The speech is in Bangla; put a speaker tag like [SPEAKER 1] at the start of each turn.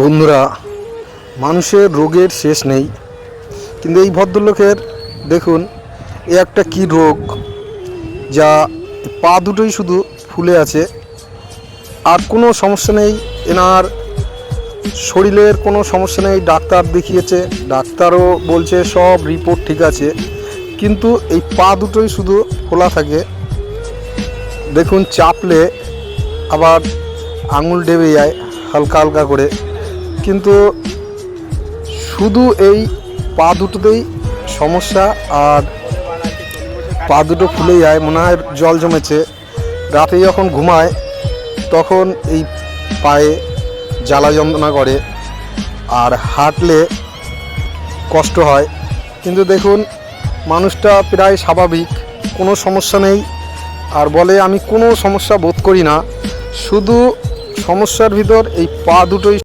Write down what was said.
[SPEAKER 1] বন্ধুরা, মানুষের রোগের শেষ নেই, কিন্তু এই ভদ্রলোকের দেখুন এ একটা কি রোগ, যা পা দুটোই শুধু ফুলে আছে, আর কোনো সমস্যা নেই। এনার শরীরের কোনো সমস্যা নেই, ডাক্তার দেখিয়েছে, ডাক্তারও বলছে সব রিপোর্ট ঠিক আছে, কিন্তু এই পা দুটোই শুধু ফোলা থাকে। দেখুন চাপলে আবার আঙুল ডেবে যায় হালকা হালকা করে, কিন্তু শুধু এই পা দুটোতেই সমস্যা। আর পা দুটো ফুলে যায়, মনে হয় জল জমেছে। রাতে যখন ঘুমায় তখন এই পায়ে জ্বালা যন্ত্রণা করে, আর হাঁটলে কষ্ট হয়। কিন্তু দেখুন মানুষটা প্রায় স্বাভাবিক, কোনো সমস্যা নেই, আর বলে আমি কোনো সমস্যা বোধ করি না। শুধু সমস্যার ভিতর এই পা দুটোই